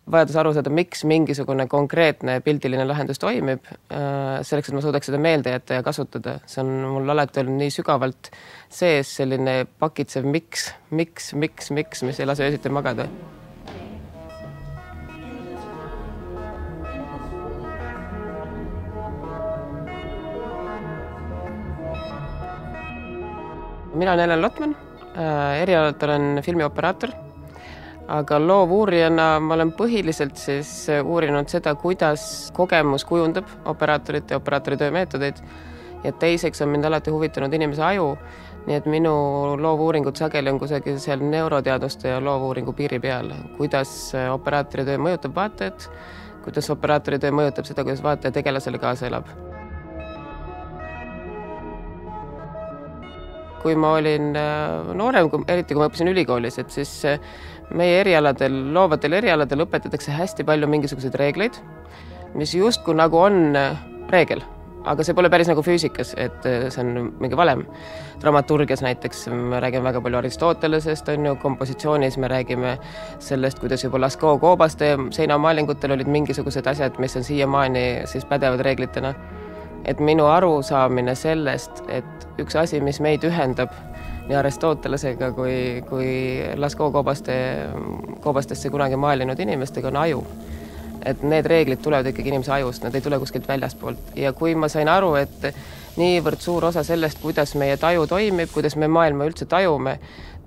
vajadus aru saada, miks mingisugune konkreetne pildiline lahendus toimib, selleks, et ma suudaks seda meelde jätta ja kasutada. See on mul alati olnud nii sügavalt sees selline pakitsev miks, mis ei lase öösiti magada. Mina olen Ellen Lotman, erialalt olen filmioperaator, aga loovuurijana ma olen põhiliselt siis uurinud seda, kuidas kogemus kujundab operaatorite ja operaatori töömeetodeid ja teiseks on mind alati huvitanud inimese aju, nii et minu loovuuringud sageli on kusagil seal neuroteaduste ja loovuuringu piiri peal, kuidas operaatori töö mõjutab vaatajat, kuidas operaatori töö mõjutab seda, kuidas vaataja tegelasele kaasa elab. Kui ma olin noorem, eriti kui ma õppisin ülikoolis, et siis meie erialadel, loovatel erialadel õpetatakse hästi palju mingisuguseid reegleid, mis justkui nagu on reegel, aga see pole päris nagu füüsikas, et see on mingi valem. Dramaturgias näiteks me räägime väga palju Aristotelesest, on ju, kompositsioonis me räägime sellest, kuidas juba Lascaux koobaste seinamaalingutel olid mingisugused asjad, mis on siiamaani siis pädevad reeglitena. Et minu arusaamine sellest, et üks asi, mis meid ühendab nii Aristotelesega kui Lascaux koobastesse kunagi maalinud inimestega on aju. Et need reeglid tulevad ikkagi inimese ajust, nad ei tule kuskilt väljaspoolt. Ja kui ma sain aru, et niivõrd suur osa sellest, kuidas meie taju toimib, kuidas me maailma üldse tajume,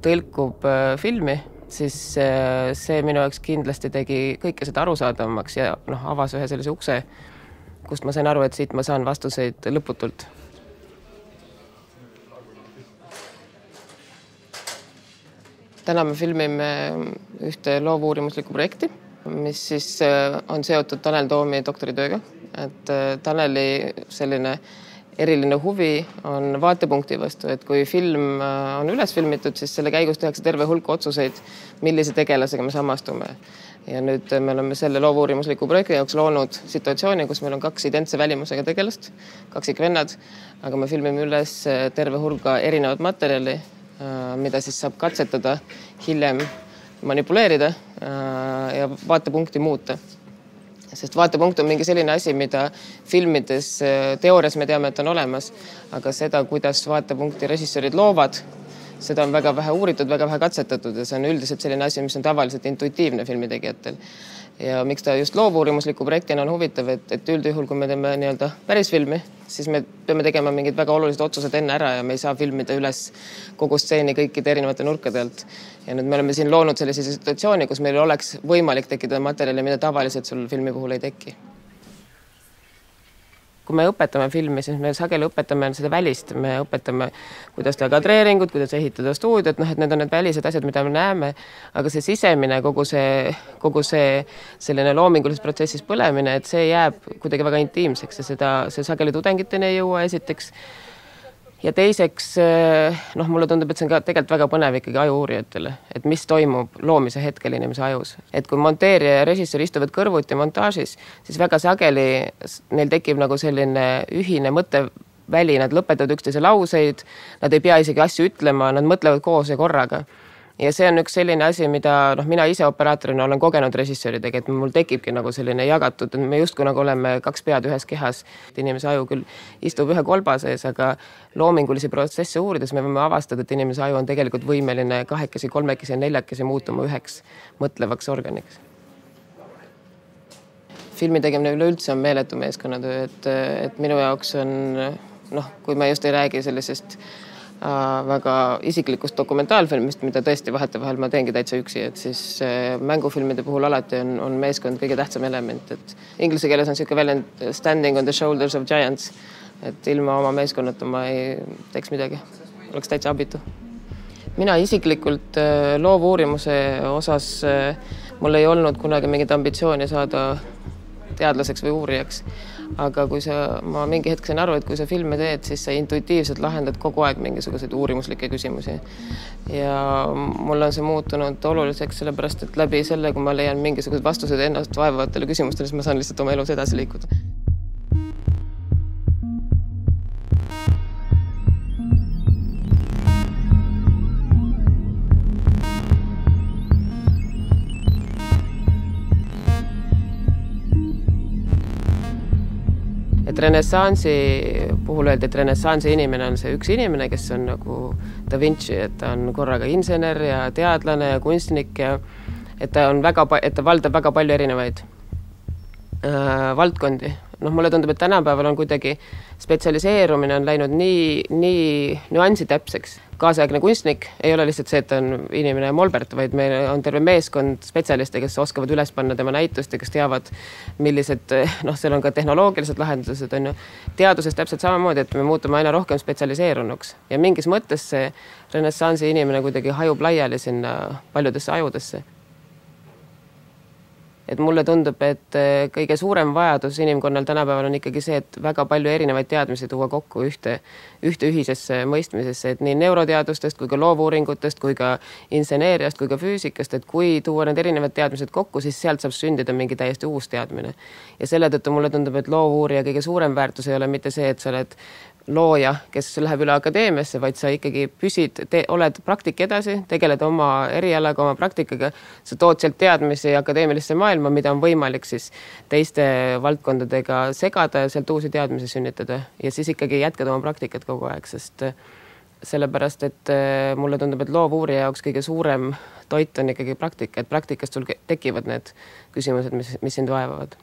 tõlkub filmi, siis see minu jaoks kindlasti tegi kõike seda arusaadavamaks ja avas ühe sellise ukse, kust ma sain aru, et siit ma saan vastuseid lõputult. Täna me filmime ühte loovuurimuslikku projekti, mis siis on seotud Tanel Toomi doktoritööga. Et Taneli selline eriline huvi on vaatepunkti vastu, et kui film on üles filmitud, siis selle käigus tehakse terve hulk otsuseid, millise tegelasega me samastume. Ja nüüd me oleme selle loovuurimusliku projekti jaoks loonud situatsiooni, kus meil on 2 identse välimusega tegelast, kaksikvennad, aga me filmime üles terve hulga erinevat materjali, mida siis saab katsetada, hiljem manipuleerida ja vaatepunkti muuta. Sest vaatepunkt on mingi selline asi, mida filmides teoorias me teame, et on olemas, aga seda, kuidas vaatepunkti režissöörid loovad, seda on väga vähe uuritud, väga vähe katsetatud ja see on üldiselt selline asi, mis on tavaliselt intuitiivne filmitegijatel. Ja miks ta just loovuurimusliku projektina on huvitav, et üldjuhul, kui me teeme nii-öelda päris filmi, siis me peame tegema mingid väga olulised otsused enne ära ja me ei saa filmida üles kogu stseeni kõikide erinevate nurkade alt. Ja nüüd me oleme siin loonud sellise situatsiooni, kus meil oleks võimalik tekkida materjali, mida tavaliselt sul filmi puhul ei teki. Kui me õpetame filmi, siis me sageli õpetame seda välist. Me õpetame, kuidas teha kadreeringut, kuidas ehitada stuudiot, et need on need välised asjad, mida me näeme, aga see sisemine, kogu see selline loomingulises protsessis põlemine, et see jääb kuidagi väga intiimseks ja see sageli tudengiteni ei jõua esiteks. Ja teiseks, mulle tundub, et see on ka tegelikult väga põnev ikkagi ajuuurijatele, et mis toimub loomise hetkel inimese ajus. Et kui monteerija ja režissöör istuvad kõrvuti montaažis, siis väga sageli neil tekib nagu selline ühine mõtteväli, nad lõpetavad üksteise lauseid, nad ei pea isegi asju ütlema, nad mõtlevad koos ja korraga. Ja see on üks selline asi, mida mina ise operaatorina olen kogenud režissööridega, et mul tekibki nagu selline jagatud, et me justkui nagu oleme 2 pead ühes kehas. Inimese aju küll istub ühe kolba sees, aga loomingulisi protsesse uurides me võime avastada, et inimese aju on tegelikult võimeline 2, 3 ja 4 muutuma üheks mõtlevaks organiks. Filmi tegemine üleüldse on meeletu meeskonnatöö, et minu jaoks on, kui ma just ei räägi sellisest väga isiklikust dokumentaalfilmist, mida tõesti vahetevahel ma teengi täitsa üksi, et siis mängufilmide puhul alati on meeskond kõige tähtsam element, et inglise keeles on selline väljend standing on the shoulders of giants, et ilma oma meeskonnata ma ei teeks midagi, oleks täitsa abitu. Mina isiklikult loovuurimuse osas mul ei olnud kunagi mingit ambitsiooni saada teadlaseks või uurijaks. Aga kui ma mingi hetk sain aru, et kui sa filme teed, siis sa intuitiivselt lahendad kogu aeg mingisuguseid uurimuslikke küsimusi. Ja mul on see muutunud oluliseks sellepärast, et läbi selle, kui ma leian mingisugused vastused ennast vaevavatele küsimustele, siis ma saan lihtsalt oma elus edasi liikuda. et renessansi puhul öeldi, et renessansi inimene on see üks inimene, kes on nagu Da Vinci, et ta on korraga insener ja teadlane ja kunstnik ja et ta valdab väga palju erinevaid valdkondi. Mulle tundub, et tänapäeval on kuidagi spetsialiseerumine on läinud nii nüansi täpseks. Kaasaegne kunstnik ei ole lihtsalt see, et ta on inimene Molbert, vaid meil on terve meeskond spetsialiste, kes oskavad üles panna tema näitust ja kes teavad, millised, seal on ka tehnoloogilised lahendused, on ju. Teaduses täpselt samamoodi, et me muutume aina rohkem spetsialiseerunuks ja mingis mõttes see renessansi inimene kuidagi hajub laiali sinna paljudesse ajudesse. Et mulle tundub, et kõige suurem vajadus inimkonnal tänapäeval on ikkagi see, et väga palju erinevaid teadmisi tuua kokku ühte ühisesse mõistmisesse, et nii neuroteadustest kui ka loovuuringutest kui ka inseneeriast kui ka füüsikast, et kui tuua need erinevad teadmised kokku, siis sealt saab sündida mingi täiesti uus teadmine. Ja selle tõttu mulle tundub, et loovuurija kõige suurem väärtus ei ole mitte see, et sa oled looja, kes läheb üle akadeemiasse, vaid sa ikkagi oled praktik edasi, tegeled oma erialaga, oma praktikaga, sa tood sealt teadmisi akadeemilisse maailma, mida on võimalik siis teiste valdkondadega segada ja sealt uusi teadmisi sünnitada ja siis ikkagi jätkad oma praktikat kogu aeg, sest sellepärast, et mulle tundub, et loovuurija jaoks kõige suurem toit on ikkagi praktika, et praktikast sul tekivad need küsimused, mis sind vaevavad.